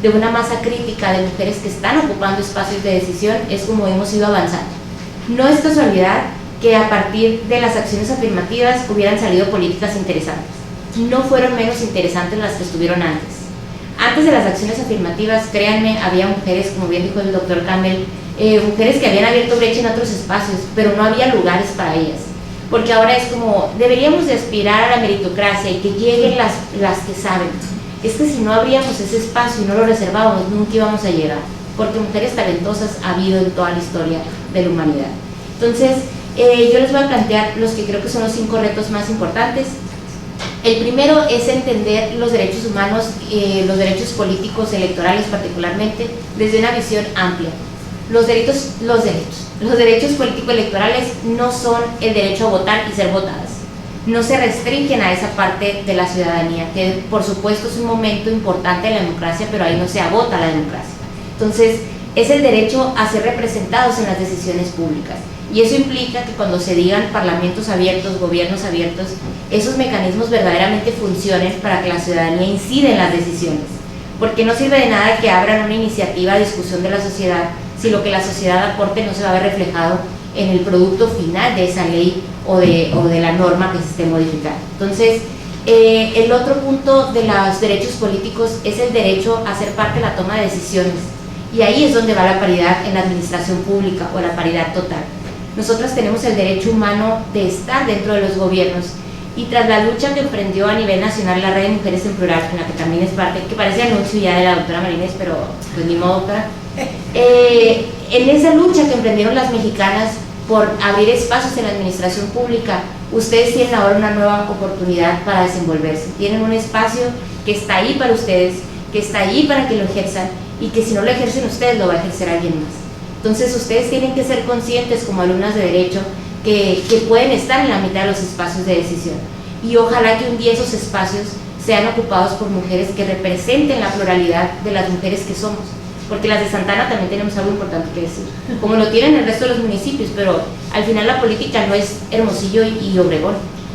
de una masa crítica de mujeres que están ocupando espacios de decisión es como hemos ido avanzando. No es casualidad que a partir de las acciones afirmativas hubieran salido políticas interesantes. No fueron menos interesantes las que estuvieron antes. Antes de las acciones afirmativas, créanme, había mujeres, como bien dijo el doctor Campbell, mujeres que habían abierto brecha en otros espacios, pero no había lugares para ellas. Porque ahora es como, deberíamos de aspirar a la meritocracia y que lleguen las que saben. Es que si no abríamos ese espacio y no lo reservábamos, nunca íbamos a llegar, porque mujeres talentosas ha habido en toda la historia de la humanidad. Entonces, yo les voy a plantear los que creo que son los 5 retos más importantes. El primero es entender los derechos humanos, los derechos políticos, electorales particularmente, desde una visión amplia. Los derechos político-electorales no son el derecho a votar y ser votadas. No se restringen a esa parte de la ciudadanía, que por supuesto es un momento importante de la democracia, pero ahí no se agota la democracia. Entonces, es el derecho a ser representados en las decisiones públicas. Y eso implica que cuando se digan parlamentos abiertos, gobiernos abiertos, esos mecanismos verdaderamente funcionen para que la ciudadanía incida en las decisiones. Porque no sirve de nada que abran una iniciativa a discusión de la sociedad si lo que la sociedad aporte no se va a ver reflejado en el producto final de esa ley o de la norma que se esté modificando. Entonces, el otro punto de los derechos políticos es el derecho a ser parte de la toma de decisiones. Y ahí es donde va la paridad en la administración pública o la paridad total. Nosotras tenemos el derecho humano de estar dentro de los gobiernos y tras la lucha que emprendió a nivel nacional la Red de Mujeres en Plural, en la que también es parte, que parece anuncio ya de la doctora Marínez, pero pues ni modo, doctora. En esa lucha que emprendieron las mexicanas por abrir espacios en la administración pública, ustedes tienen ahora una nueva oportunidad para desenvolverse. Tienen un espacio que está ahí para ustedes, que está ahí para que lo ejerzan y que si no lo ejercen ustedes, lo va a ejercer alguien más. Entonces ustedes tienen que ser conscientes como alumnas de derecho que pueden estar en la mitad de los espacios de decisión y ojalá que un día esos espacios sean ocupados por mujeres que representen la pluralidad de las mujeres que somos, porque las de Santana también tenemos algo importante que decir, como lo tienen el resto de los municipios, pero al final la política no es Hermosillo y Obregón.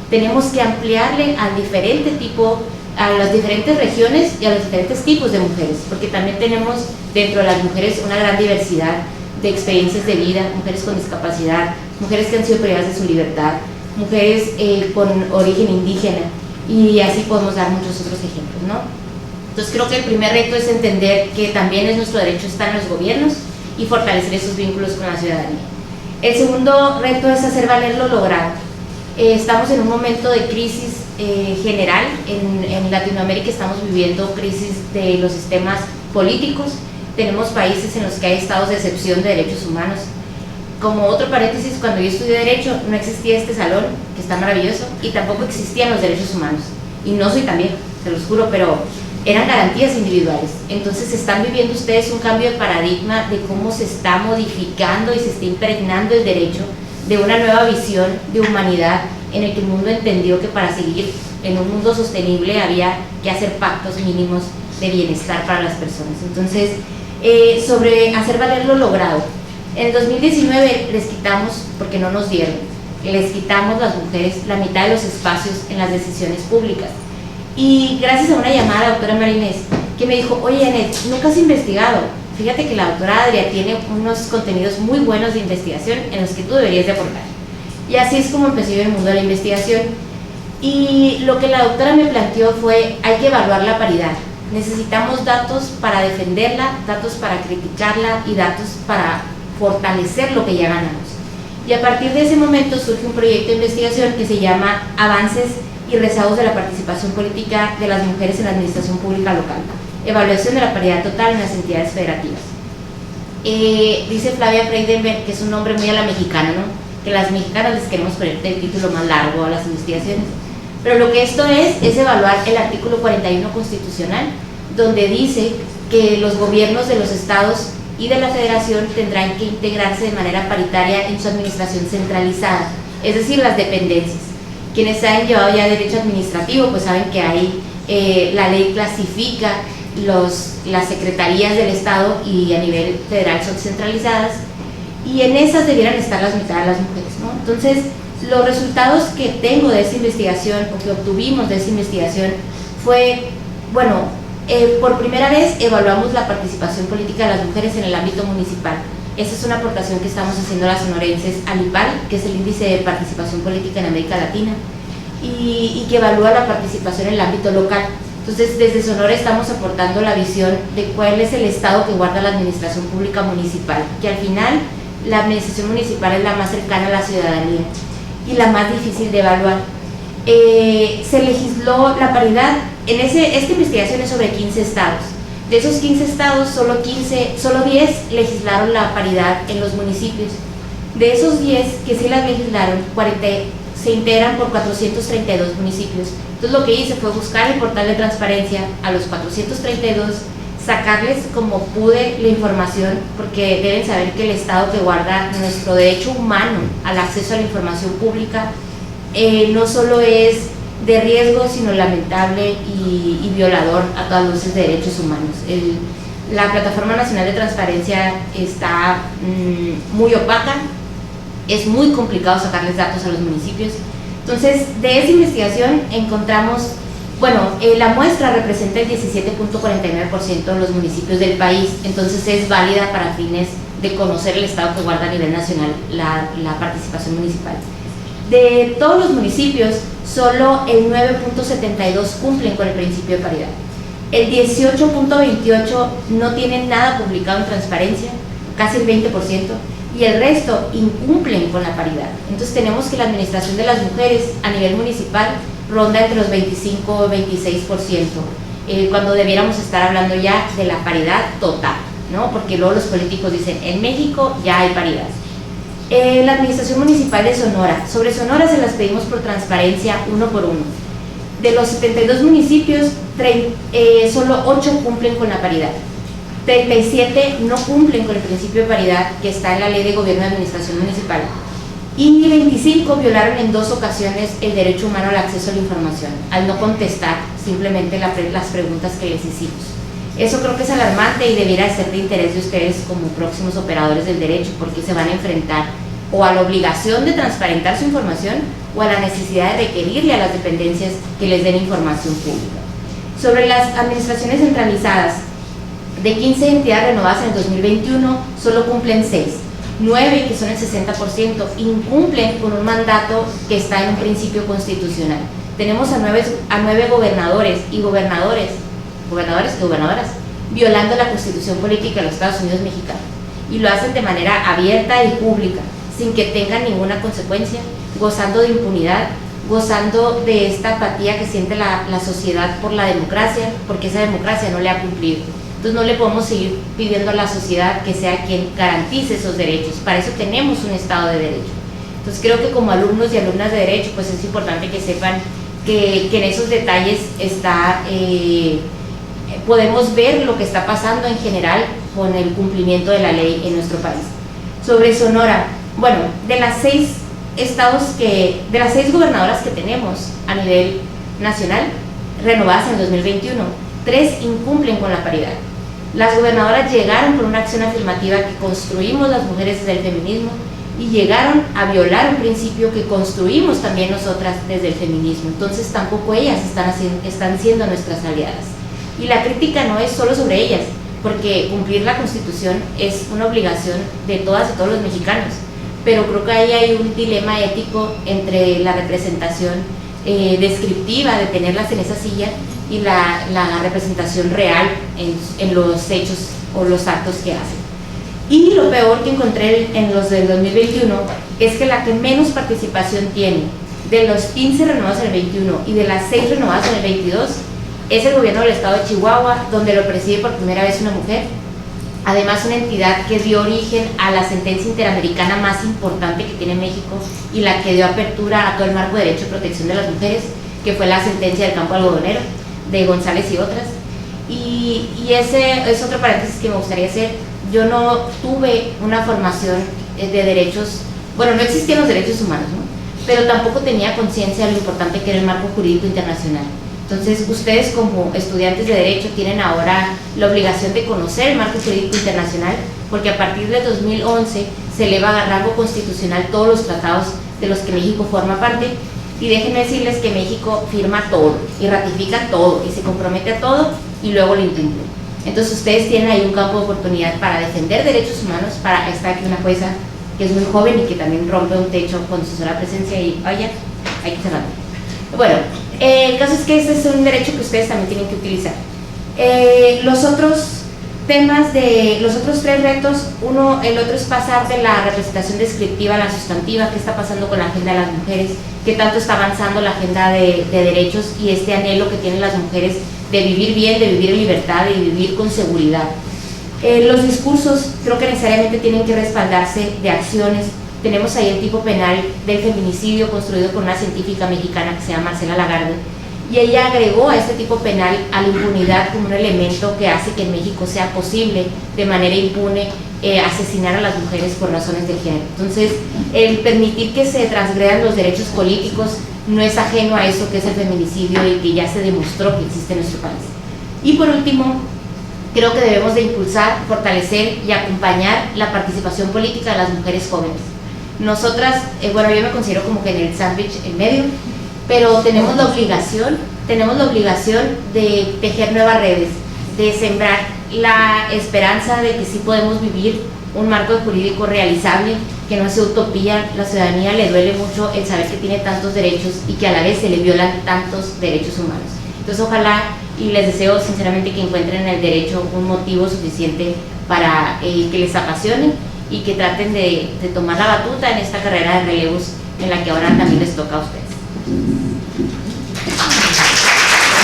Tenemos que ampliarle al diferente tipo, a las diferentes regiones y a los diferentes tipos de mujeres, porque también tenemos dentro de las mujeres una gran diversidad de experiencias de vida, mujeres con discapacidad, mujeres que han sido privadas de su libertad, mujeres con origen indígena, y así podemos dar muchos otros ejemplos, ¿no? Entonces creo que el primer reto es entender que también es nuestro derecho estar en los gobiernos y fortalecer esos vínculos con la ciudadanía. El segundo reto es hacer valer lo logrado. Estamos en un momento de crisis general, en Latinoamérica estamos viviendo crisis de los sistemas políticos, tenemos países en los que hay estados de excepción de derechos humanos. Como otro paréntesis, cuando yo estudié Derecho no existía este salón, que está maravilloso, y tampoco existían los derechos humanos. Y no soy tan vieja, se los juro, pero eran garantías individuales. Entonces están viviendo ustedes un cambio de paradigma de cómo se está modificando y se está impregnando el derecho de una nueva visión de humanidad en el que el mundo entendió que para seguir en un mundo sostenible había que hacer pactos mínimos de bienestar para las personas. Entonces, sobre hacer valer lo logrado. En el 2019 les quitamos, porque no nos dieron, les quitamos las mujeres la mitad de los espacios en las decisiones públicas. Y gracias a una llamada de la doctora Marínez, que me dijo, oye Anet, nunca has investigado. Fíjate que la doctora Adria tiene unos contenidos muy buenos de investigación en los que tú deberías de aportar. Y así es como empecé yo en el mundo de la investigación. Y lo que la doctora me planteó fue, hay que evaluar la paridad. Necesitamos datos para defenderla, datos para criticarla y datos para fortalecer lo que ya ganamos. Y a partir de ese momento surge un proyecto de investigación que se llama Avances y rezagos de la participación política de las mujeres en la administración pública local, evaluación de la paridad total en las entidades federativas. Dice Flavia Freidenberg, que es un nombre muy a la mexicana, ¿no? Que las mexicanas les queremos poner el título más largo a las investigaciones, pero lo que esto es evaluar el artículo 41 constitucional, donde dice que los gobiernos de los estados y de la federación tendrán que integrarse de manera paritaria en su administración centralizada, es decir, las dependencias. Quienes han llevado ya derecho administrativo pues saben que hay, la ley clasifica las secretarías del estado y a nivel federal son centralizadas y en esas debieran estar las mitad de las mujeres, ¿no? Entonces los resultados que tengo de esa investigación o que obtuvimos de esa investigación fue, bueno, Por primera vez evaluamos la participación política de las mujeres en el ámbito municipal. Esta es una aportación que estamos haciendo las sonorenses al IPAL, que es el Índice de Participación Política en América Latina, y que evalúa la participación en el ámbito local. Entonces, desde Sonora estamos aportando la visión de cuál es el estado que guarda la administración pública municipal, que al final la administración municipal es la más cercana a la ciudadanía y la más difícil de evaluar. Se legisló la paridad, esta investigación es sobre 15 estados. De esos 15 estados, solo 10 legislaron la paridad en los municipios. De esos 10 que sí las legislaron, 40 se integran por 432 municipios. Entonces lo que hice fue buscar el portal de transparencia a los 432, sacarles como pude la información, porque deben saber que el Estado que guarda nuestro derecho humano al acceso a la información pública no solo es de riesgo, sino lamentable y violador a todas luces de derechos humanos. La Plataforma Nacional de Transparencia está muy opaca, es muy complicado sacarles datos a los municipios. Entonces, de esa investigación encontramos, la muestra representa el 17.49% de los municipios del país, entonces es válida para fines de conocer el estado que guarda a nivel nacional la participación municipal. De todos los municipios, solo el 9.72 cumplen con el principio de paridad. El 18.28 no tienen nada publicado en transparencia, casi el 20%, y el resto incumplen con la paridad. Entonces tenemos que la administración de las mujeres a nivel municipal ronda entre los 25 y 26%, cuando debiéramos estar hablando ya de la paridad total, ¿no? Porque luego los políticos dicen, en México ya hay paridad. La administración municipal de Sonora, sobre Sonora se las pedimos por transparencia uno por uno. De los 72 municipios, solo 8 cumplen con la paridad. 37 no cumplen con el principio de paridad que está en la Ley de Gobierno de Administración Municipal, y 25 violaron en 2 ocasiones el derecho humano al acceso a la información, al no contestar simplemente las preguntas que les hicimos. Eso creo que es alarmante y debiera ser de interés de ustedes como próximos operadores del derecho, porque se van a enfrentar o a la obligación de transparentar su información o a la necesidad de requerirle a las dependencias que les den información pública. Sobre las administraciones centralizadas, de 15 entidades renovadas en el 2021, solo cumplen 6. 9, que son el 60%, incumplen con un mandato que está en un principio constitucional. Tenemos a 9 gobernadores y gobernadoras, violando la Constitución Política de los Estados Unidos mexicanos, y lo hacen de manera abierta y pública, sin que tengan ninguna consecuencia, gozando de impunidad, gozando de esta apatía que siente la sociedad por la democracia, porque esa democracia no le ha cumplido. Entonces no le podemos seguir pidiendo a la sociedad que sea quien garantice esos derechos. Para eso tenemos un Estado de Derecho. Entonces creo que como alumnos y alumnas de Derecho, pues es importante que sepan que en esos detalles podemos ver lo que está pasando en general con el cumplimiento de la ley en nuestro país. Sobre Sonora, de las 6 gobernadoras que tenemos a nivel nacional, renovadas en 2021, 3 incumplen con la paridad. Las gobernadoras llegaron por una acción afirmativa que construimos las mujeres desde el feminismo y llegaron a violar un principio que construimos también nosotras desde el feminismo. Entonces tampoco ellas están siendo nuestras aliadas. Y la crítica no es solo sobre ellas, porque cumplir la Constitución es una obligación de todas y todos los mexicanos, pero creo que ahí hay un dilema ético entre la representación descriptiva de tenerlas en esa silla y la representación real en los hechos o los actos que hacen. Y lo peor que encontré en los del 2021 es que la que menos participación tiene de los 15 renovados en el 21 y de las 6 renovadas en el 22 es el gobierno del estado de Chihuahua, donde lo preside por primera vez una mujer. Además, una entidad que dio origen a la sentencia interamericana más importante que tiene México y la que dio apertura a todo el marco de derecho de protección de las mujeres, que fue la sentencia del campo algodonero de González y otras. Y ese es otro paréntesis que me gustaría hacer. Yo no tuve una formación de derechos, no existían los derechos humanos, ¿no? Pero tampoco tenía conciencia de lo importante que era el marco jurídico internacional. Entonces, ustedes como estudiantes de Derecho tienen ahora la obligación de conocer el marco jurídico internacional, porque a partir de 2011 se eleva a rango constitucional todos los tratados de los que México forma parte, y déjenme decirles que México firma todo, y ratifica todo, y se compromete a todo, y luego lo incumplen. Entonces ustedes tienen ahí un campo de oportunidad para defender derechos humanos. Para está aquí una jueza que es muy joven y que también rompe un techo con su sola presencia y vaya, hay que cerrarlo. Bueno, el caso es que este es un derecho que ustedes también tienen que utilizar. Los otros temas los otros tres retos, el otro es pasar de la representación descriptiva a la sustantiva. ¿Qué está pasando con la agenda de las mujeres? ¿Qué tanto está avanzando la agenda de derechos y este anhelo que tienen las mujeres de vivir bien, de vivir en libertad, de vivir con seguridad? Los discursos creo que necesariamente tienen que respaldarse de acciones. Tenemos ahí el tipo penal del feminicidio construido por una científica mexicana que se llama Marcela Lagarde, y ella agregó a este tipo penal a la impunidad como un elemento que hace que en México sea posible de manera impune asesinar a las mujeres por razones de género. Entonces, el permitir que se transgredan los derechos políticos no es ajeno a eso que es el feminicidio y que ya se demostró que existe en nuestro país. Y por último, creo que debemos de impulsar, fortalecer y acompañar la participación política de las mujeres jóvenes. Nosotras, bueno, yo me considero como que en el sándwich en medio, pero tenemos la obligación de tejer nuevas redes, de sembrar la esperanza de que sí podemos vivir un marco jurídico realizable, que no sea utopía. La ciudadanía le duele mucho el saber que tiene tantos derechos y que a la vez se le violan tantos derechos humanos. Entonces ojalá, y les deseo sinceramente que encuentren en el derecho un motivo suficiente para que les apasione y que traten de tomar la batuta en esta carrera de relevos en la que ahora también les toca a ustedes.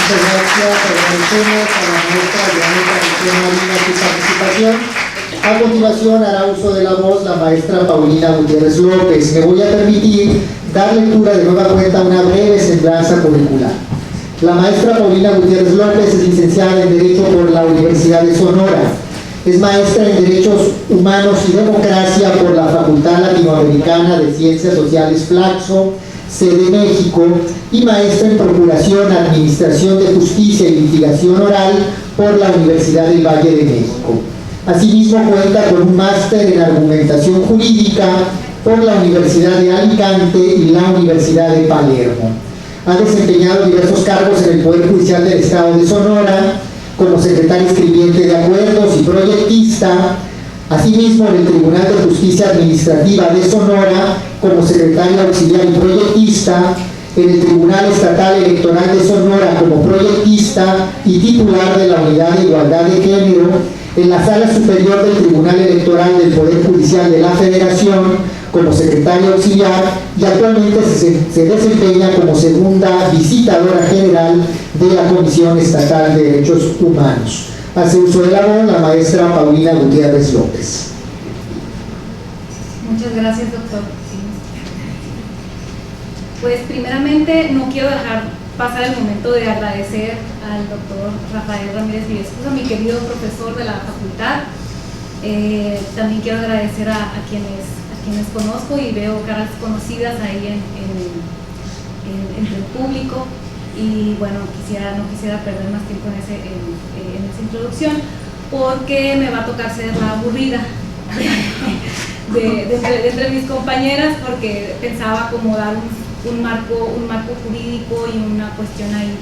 Muchas gracias, agradecemos a la maestra Dianita Marina su participación. A continuación hará uso de la voz la maestra Paulina Gutiérrez López. Me voy a permitir dar lectura de nueva cuenta a una breve semblanza curricular. La maestra Paulina Gutiérrez López es licenciada en Derecho por la Universidad de Sonora. Es maestra en Derechos Humanos y Democracia por la Facultad Latinoamericana de Ciencias Sociales Flaxo, sede México, y maestra en Procuración, Administración de Justicia y Litigación Oral por la Universidad del Valle de México. Asimismo cuenta con un máster en Argumentación Jurídica por la Universidad de Alicante y la Universidad de Palermo. Ha desempeñado diversos cargos en el Poder Judicial del Estado de Sonora, como secretaria escribiente de acuerdos y proyectista, asimismo en el Tribunal de Justicia Administrativa de Sonora, como secretaria auxiliar y proyectista, en el Tribunal Estatal Electoral de Sonora como proyectista y titular de la Unidad de Igualdad de Género, en la Sala Superior del Tribunal Electoral del Poder Judicial de la Federación, como secretaria auxiliar, y actualmente se desempeña como segunda visitadora general de la Comisión Estatal de Derechos Humanos. Hace uso de la voz la maestra Paulina Gutiérrez López. Muchas gracias, doctor. Pues primeramente no quiero dejar pasar el momento de agradecer al doctor Rafael Ramírez Villescusa, mi querido profesor de la facultad. También quiero agradecer a quienes conozco y veo caras conocidas ahí entre el público, y bueno, no quisiera perder más tiempo en esa introducción, porque me va a tocar ser la aburrida de entre mis compañeras, porque pensaba como dar un marco jurídico y una cuestión ahí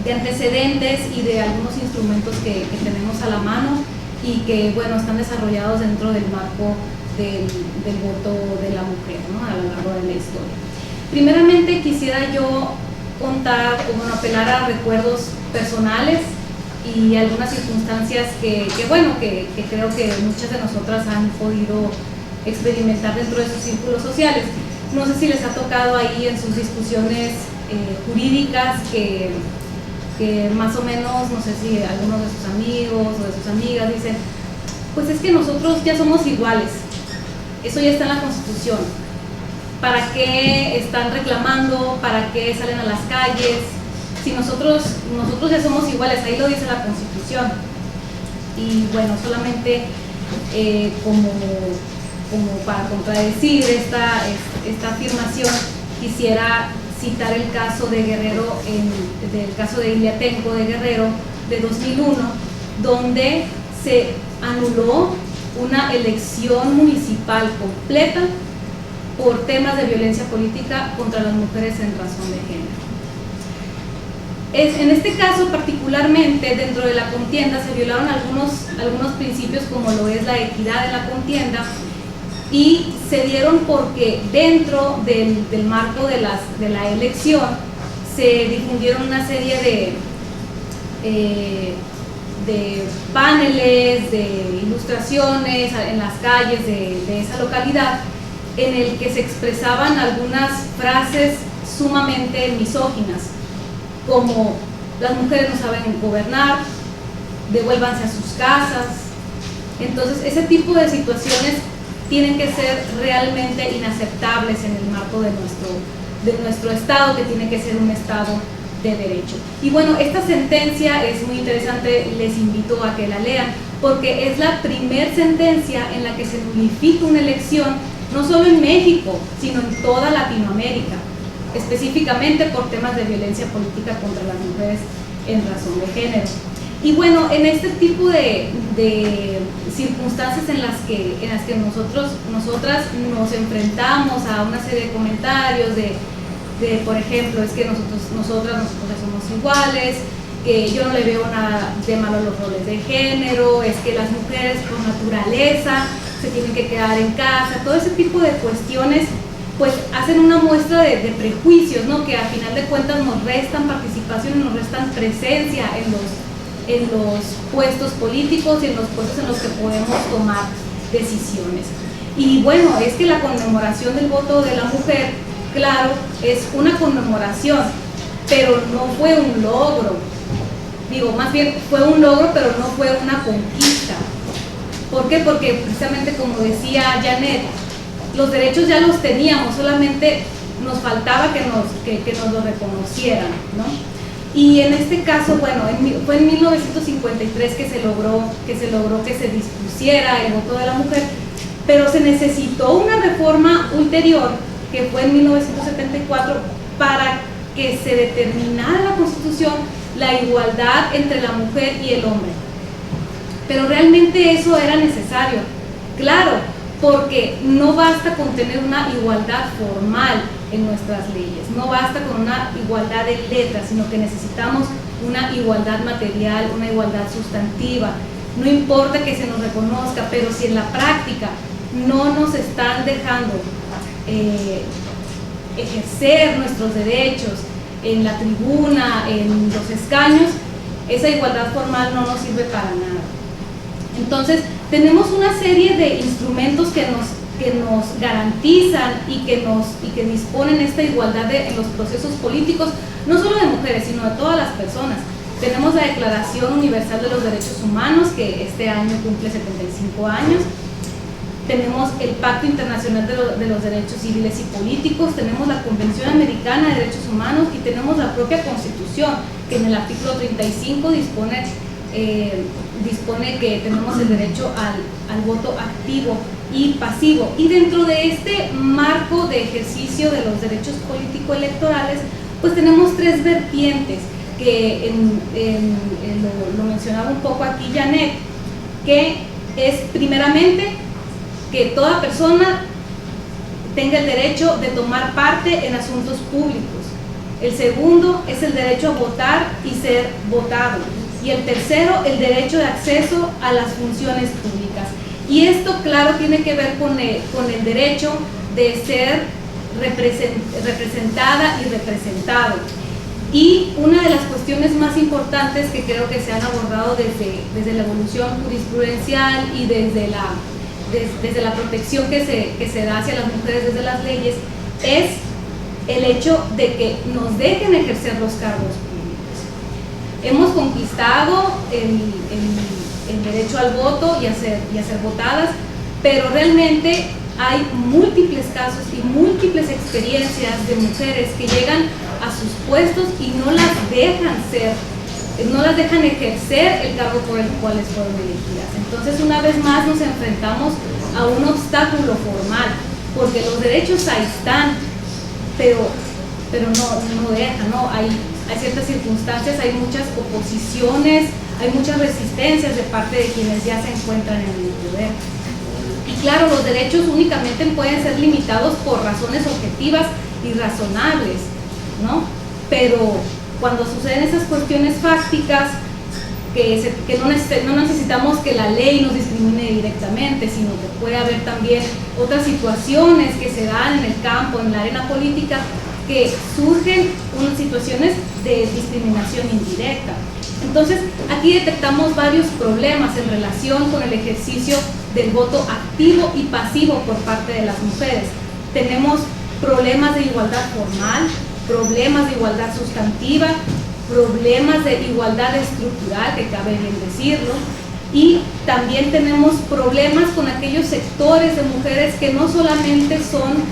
de antecedentes y de algunos instrumentos que tenemos a la mano y que, bueno, están desarrollados dentro del marco del voto de la mujer, ¿no?, a lo largo de la historia. Primeramente quisiera yo contar, o bueno, apelar a recuerdos personales y algunas circunstancias que creo que muchas de nosotras han podido experimentar dentro de sus círculos sociales. No sé si les ha tocado ahí en sus discusiones jurídicas que más o menos, no sé si algunos de sus amigos o de sus amigas dicen, pues es que nosotros ya somos iguales, eso ya está en la Constitución, ¿para qué están reclamando? ¿Para qué salen a las calles? Si nosotros ya somos iguales, ahí lo dice la Constitución. Y bueno, solamente como para contradecir esta afirmación, quisiera citar el caso de Guerrero, del caso de Iliatenco de Guerrero de 2001, donde se anuló una elección municipal completa por temas de violencia política contra las mujeres en razón de género. En este caso particularmente, dentro de la contienda se violaron algunos principios como lo es la equidad de la contienda, y se dieron porque dentro del marco de la elección se difundieron una serie de paneles, de ilustraciones en las calles de esa localidad, en el que se expresaban algunas frases sumamente misóginas, como las mujeres no saben gobernar, devuélvanse a sus casas. Entonces ese tipo de situaciones tienen que ser realmente inaceptables en el marco de nuestro Estado, que tiene que ser un Estado de derecho. Y bueno, esta sentencia es muy interesante, les invito a que la lean, porque es la primer sentencia en la que se nulifica una elección, no solo en México, sino en toda Latinoamérica, específicamente por temas de violencia política contra las mujeres en razón de género. Y bueno, en este tipo de circunstancias en las que nosotras nos enfrentamos a una serie de comentarios por ejemplo, es que nosotras somos iguales, que yo no le veo nada de malo a los roles de género, es que las mujeres por naturaleza se tienen que quedar en casa, todo ese tipo de cuestiones pues hacen una muestra de prejuicios, ¿no? Que a final de cuentas nos restan participación y nos restan presencia en los puestos políticos y en los puestos en los que podemos tomar decisiones. Y bueno, es que la conmemoración del voto de la mujer, claro, es una conmemoración, pero no fue un logro. Digo, más bien fue un logro, pero no fue una conquista. ¿Por qué? Porque precisamente como decía Janet, los derechos ya los teníamos, solamente nos faltaba que nos lo reconocieran, ¿no? Y en este caso, bueno, fue en 1953 que se logró que se dispusiera el voto de la mujer, pero se necesitó una reforma ulterior, que fue en 1974, para que se determinara en la Constitución la igualdad entre la mujer y el hombre. Pero realmente eso era necesario, claro, porque no basta con tener una igualdad formal en nuestras leyes, no basta con una igualdad de letras, sino que necesitamos una igualdad material, una igualdad sustantiva. No importa que se nos reconozca, pero si en la práctica no nos están dejando ejercer nuestros derechos en la tribuna, en los escaños, esa igualdad formal no nos sirve para nada. Entonces, tenemos una serie de instrumentos que nos garantizan y que disponen esta igualdad en los procesos políticos, no solo de mujeres, sino de todas las personas. Tenemos la Declaración Universal de los Derechos Humanos, que este año cumple 75 años. Tenemos el Pacto Internacional de los Derechos Civiles y Políticos, tenemos la Convención Americana de Derechos Humanos y tenemos la propia Constitución, que en el artículo 35 dispone que tenemos el derecho al voto activo y pasivo. Y dentro de este marco de ejercicio de los derechos político-electorales, pues tenemos tres vertientes, que lo mencionaba un poco aquí Janet, que es primeramente que toda persona tenga el derecho de tomar parte en asuntos públicos. El segundo es el derecho a votar y ser votado. Y el tercero, el derecho de acceso a las funciones públicas. Y esto, claro, tiene que ver con el derecho de ser representada y representado. Y una de las cuestiones más importantes que creo que se han abordado desde la evolución jurisprudencial y desde la protección que se da hacia las mujeres desde las leyes, es el hecho de que nos dejen ejercer los cargos públicos. Hemos conquistado el derecho al voto y a ser votadas, pero realmente hay múltiples casos y múltiples experiencias de mujeres que llegan a sus puestos y no las dejan ejercer el cargo por el cual fueron elegidas. Entonces, una vez más nos enfrentamos a un obstáculo formal, porque los derechos ahí están, pero no dejan, ¿no? Hay ciertas circunstancias, hay muchas oposiciones, hay muchas resistencias de parte de quienes ya se encuentran en el poder. Y claro, los derechos únicamente pueden ser limitados por razones objetivas y razonables, ¿no? Pero Cuando suceden esas cuestiones fácticas, que no necesitamos que la ley nos discrimine directamente, sino que puede haber también otras situaciones que se dan en el campo, en la arena política, que surgen unas situaciones de discriminación indirecta. Entonces, aquí detectamos varios problemas en relación con el ejercicio del voto activo y pasivo por parte de las mujeres. Tenemos problemas de igualdad formal, problemas de igualdad sustantiva, problemas de igualdad estructural, que cabe bien decirlo, y también tenemos problemas con aquellos sectores de mujeres que no solamente son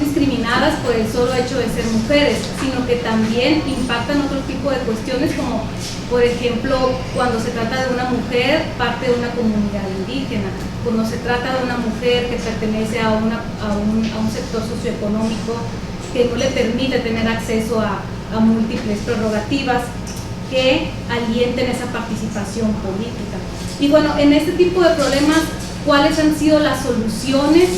discriminadas por el solo hecho de ser mujeres, sino que también impactan otro tipo de cuestiones, como por ejemplo cuando se trata de una mujer parte de una comunidad indígena, cuando se trata de una mujer que pertenece a un sector socioeconómico que no le permite tener acceso a múltiples prerrogativas que alienten esa participación política. Y bueno, en este tipo de problemas, ¿cuáles han sido las soluciones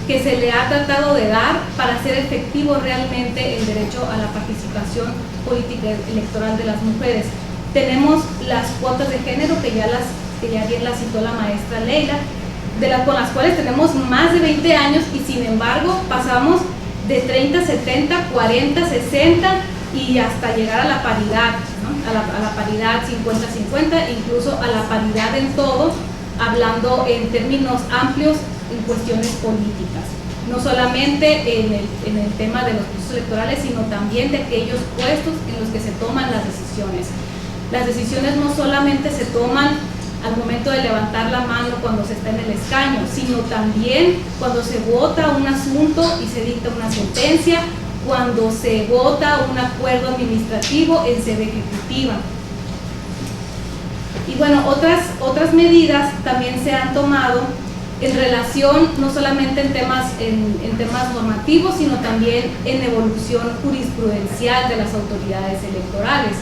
que se le ha tratado de dar para hacer efectivo realmente el derecho a la participación política electoral de las mujeres? Tenemos las cuotas de género, que ya bien las citó la maestra Leila, con las cuales tenemos más de 20 años y sin embargo pasamos de 30, 70, 40, 60 y hasta llegar a la paridad, ¿no? a la paridad 50-50, incluso a la paridad en todo, hablando en términos amplios en cuestiones políticas, no solamente en el tema de los procesos electorales, sino también de aquellos puestos en los que se toman las decisiones. Las decisiones no solamente se toman al momento de levantar la mano cuando se está en el escaño, sino también cuando se vota un asunto y se dicta una sentencia, cuando se vota un acuerdo administrativo en sede ejecutiva. Y bueno, otras medidas también se han tomado en relación no solamente en temas normativos, sino también en evolución jurisprudencial de las autoridades electorales.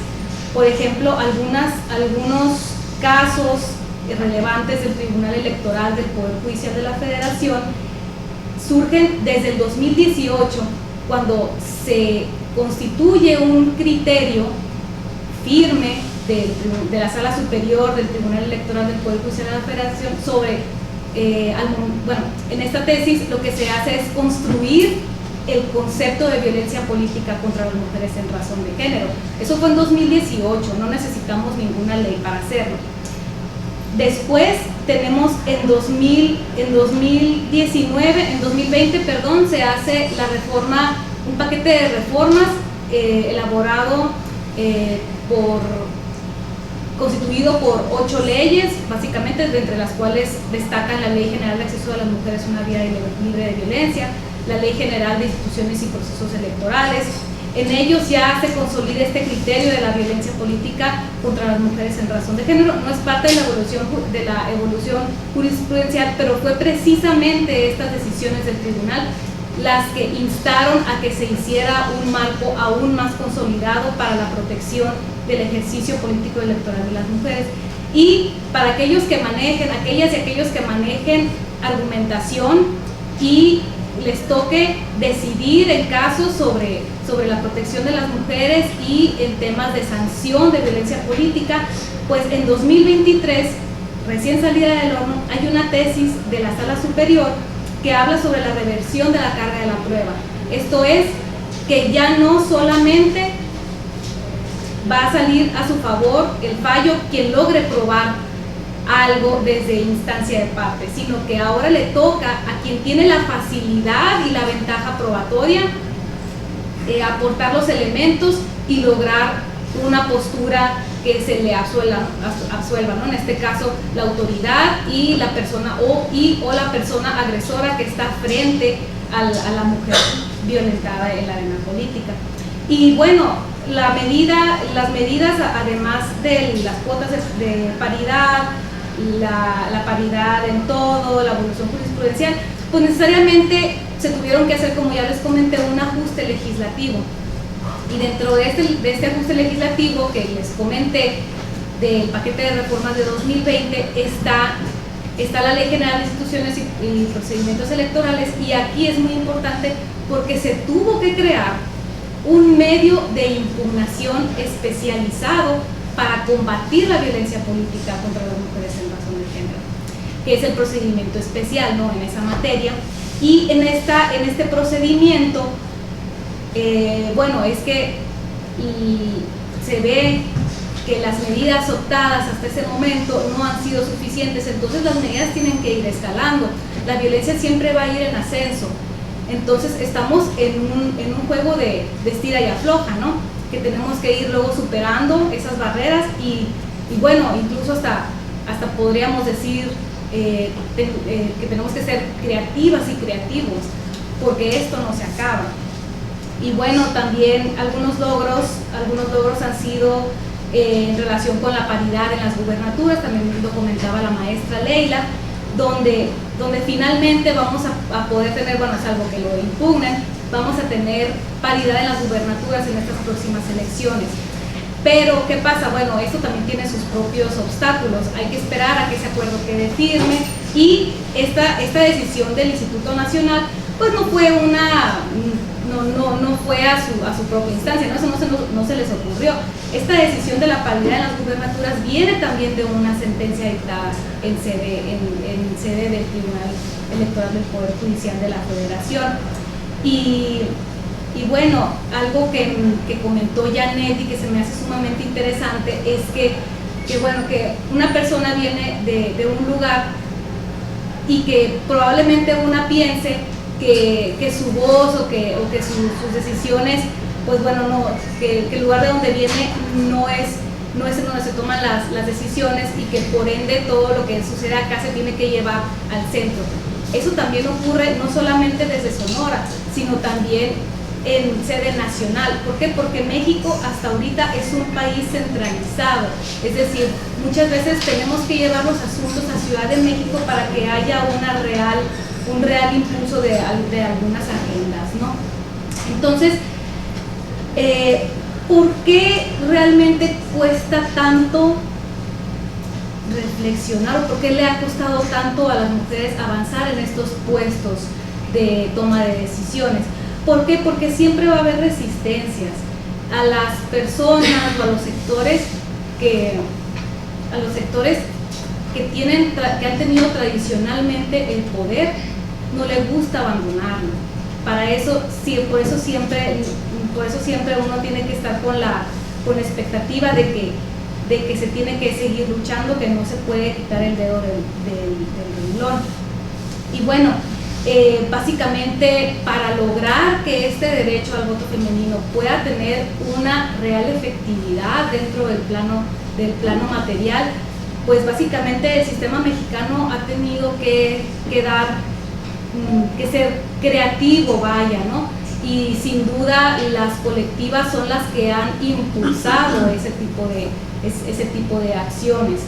Por ejemplo, algunos casos relevantes del Tribunal Electoral del Poder Judicial de la Federación surgen desde el 2018, cuando se constituye un criterio firme de la Sala Superior del Tribunal Electoral del Poder Judicial de la Federación sobre, en esta tesis lo que se hace es construir el concepto de violencia política contra las mujeres en razón de género. Eso fue en 2018, no necesitamos ninguna ley para hacerlo. Después tenemos en 2020, se hace la reforma, un paquete de reformas elaborado constituido por 8 leyes, básicamente, entre las cuales destacan la Ley General de Acceso de las Mujeres a una Vida Libre de Violencia, la Ley General de Instituciones y Procesos Electorales. En ellos ya se consolida este criterio de la violencia política contra las mujeres en razón de género. No es parte de la evolución jurisprudencial, pero fue precisamente estas decisiones del tribunal las que instaron a que se hiciera un marco aún más consolidado para la protección del ejercicio político electoral de las mujeres. Y para aquellas y aquellos que manejen argumentación y les toque decidir en casos sobre la protección de las mujeres y en temas de sanción de violencia política, pues en 2023, recién salida del horno, hay una tesis de la Sala Superior que habla sobre la reversión de la carga de la prueba. Esto es, que ya no solamente va a salir a su favor el fallo quien logre probar algo desde instancia de parte, sino que ahora le toca a quien tiene la facilidad y la ventaja probatoria aportar los elementos y lograr una postura que se le absuelva, ¿no? En este caso, la autoridad y la persona o la persona agresora que está frente a la mujer violentada en la arena política. Y bueno, las medidas, además de las cuotas de paridad, la paridad en todo, la evolución jurisprudencial, pues necesariamente se tuvieron que hacer, como ya les comenté, un ajuste legislativo. Y dentro de este ajuste legislativo que les comenté, del paquete de reformas de 2020, está la Ley General de Instituciones y Procedimientos Electorales, y aquí es muy importante porque se tuvo que crear un medio de impugnación especializado para combatir la violencia política contra las mujeres en razón de género, que es el procedimiento especial, ¿no?, en esa materia. Y en este procedimiento, bueno, es que se ve que las medidas optadas hasta ese momento no han sido suficientes, entonces las medidas tienen que ir escalando. La violencia siempre va a ir en ascenso, entonces estamos en un juego de estira y afloja, ¿no?, que tenemos que ir luego superando esas barreras y bueno, incluso hasta podríamos decir que tenemos que ser creativas y creativos, porque esto no se acaba. Y bueno, también algunos logros han sido en relación con la paridad en las gubernaturas, también lo comentaba la maestra Leila, donde finalmente vamos a poder tener, bueno, salvo que lo impugnen, vamos a tener paridad en las gubernaturas en estas próximas elecciones. Pero, ¿qué pasa? Bueno, esto también tiene sus propios obstáculos. Hay que esperar a que ese acuerdo quede firme y esta decisión del Instituto Nacional, pues no fue no fue a su propia instancia, ¿no? Eso no se les ocurrió. Esta decisión de la paridad en las gubernaturas viene también de una sentencia dictada en sede del Tribunal Electoral del Poder Judicial de la Federación. Y bueno, algo que comentó Janet y que se me hace sumamente interesante es que una persona viene de un lugar y que probablemente una piense que su voz o que sus decisiones, pues bueno, que el lugar de donde viene no es en donde se toman las decisiones y que por ende todo lo que sucede acá se tiene que llevar al centro. Eso también ocurre no solamente desde Sonora, sino también en sede nacional. ¿Por qué? Porque México hasta ahorita es un país centralizado, es decir, muchas veces tenemos que llevar los asuntos a Ciudad de México para que haya un real impulso de algunas agendas, ¿no? Entonces, ¿por qué realmente cuesta tanto reflexionar o por qué le ha costado tanto a las mujeres avanzar en estos puestos de toma de decisiones? ¿Por qué? Porque siempre va a haber resistencias a las personas o a los sectores que han tenido tradicionalmente el poder, no les gusta abandonarlo. Por eso siempre uno tiene que estar con la expectativa de que se tiene que seguir luchando, que no se puede quitar el dedo del renglón. Y bueno, básicamente para lograr que este derecho al voto femenino pueda tener una real efectividad dentro del plano material, pues básicamente el sistema mexicano ha tenido que ser creativo, ¿no? Y sin duda las colectivas son las que han impulsado ese tipo de acciones.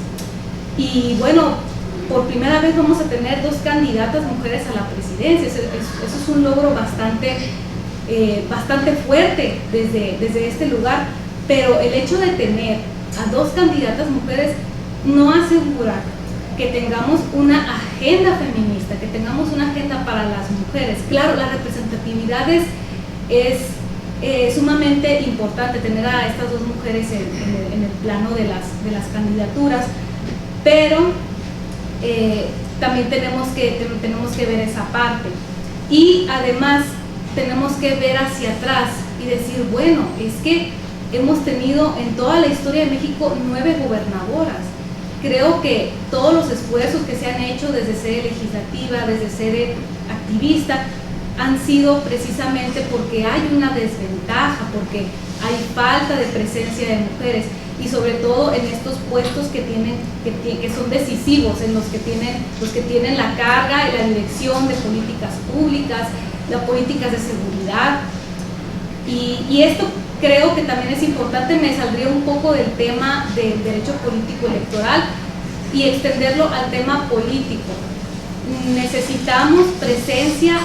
Y bueno, por primera vez vamos a tener 2 candidatas mujeres a la presidencia. Eso es un logro bastante fuerte desde este lugar, pero el hecho de tener a 2 candidatas mujeres no asegura que tengamos una agenda feminista, que tengamos una agenda para las mujeres. Claro, la representatividad es sumamente importante, tener a estas 2 mujeres en el plano de las candidaturas, pero también tenemos que ver esa parte. Y además tenemos que ver hacia atrás y decir, bueno, es que hemos tenido en toda la historia de México 9 gobernadoras. Creo que todos los esfuerzos que se han hecho desde sede legislativa, desde sede activista, han sido precisamente porque hay una desventaja, porque hay falta de presencia de mujeres y sobre todo en estos puestos que son decisivos, en los que tienen la carga y la dirección de políticas públicas, las políticas de seguridad. Y esto creo que también es importante, me saldría un poco del tema del derecho político electoral y extenderlo al tema político. Necesitamos presencia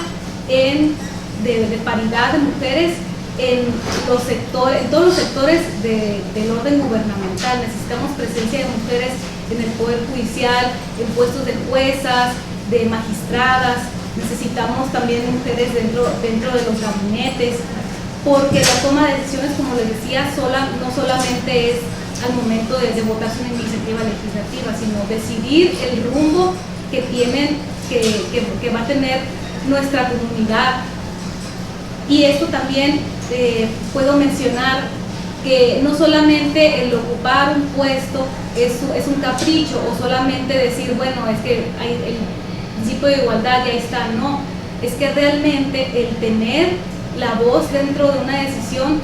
de paridad de mujeres en todos los sectores del orden gubernamental. Necesitamos presencia de mujeres en el Poder Judicial, en puestos de juezas, de magistradas. Necesitamos también mujeres dentro de los gabinetes, porque la toma de decisiones, como les decía, no solamente es al momento de votarse una iniciativa legislativa, sino decidir el rumbo que va a tener nuestra comunidad. Y esto también puedo mencionar que no solamente el ocupar un puesto es un capricho, o solamente decir, bueno, es que hay el principio de igualdad y ahí está. No, es que realmente el tener la voz dentro de una decisión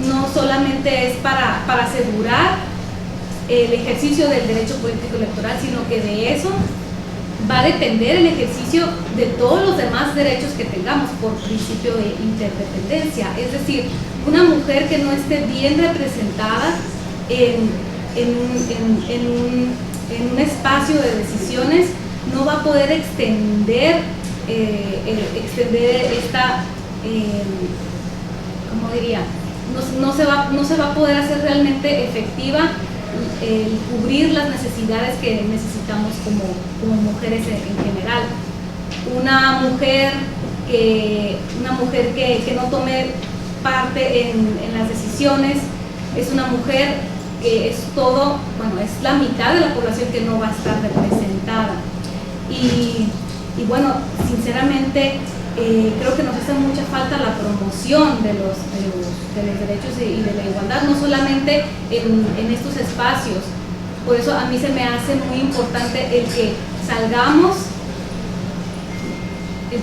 no solamente es para asegurar el ejercicio del derecho político electoral, sino que de eso va a depender el ejercicio de todos los demás derechos que tengamos por principio de interdependencia. Es decir, una mujer que no esté bien representada en un espacio de decisiones no va a poder extender esta, ¿cómo diría? No se va a poder hacer realmente efectiva el cubrir las necesidades que necesitamos como mujeres en general. Una mujer que no tome parte en las decisiones es una mujer que es la mitad de la población que no va a estar representada. Y bueno, sinceramente creo que nos hace mucha falta la promoción de los derechos y de la igualdad, no solamente en estos espacios. Por eso a mí se me hace muy importante el que salgamos,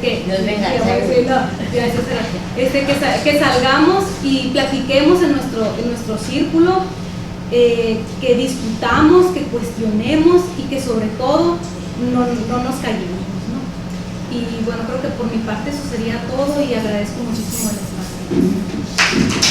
que salgamos y platiquemos en nuestro círculo, que discutamos, que cuestionemos y que sobre todo no nos callemos, ¿no? Y bueno, creo que por mi parte eso sería todo y agradezco muchísimo el espacio.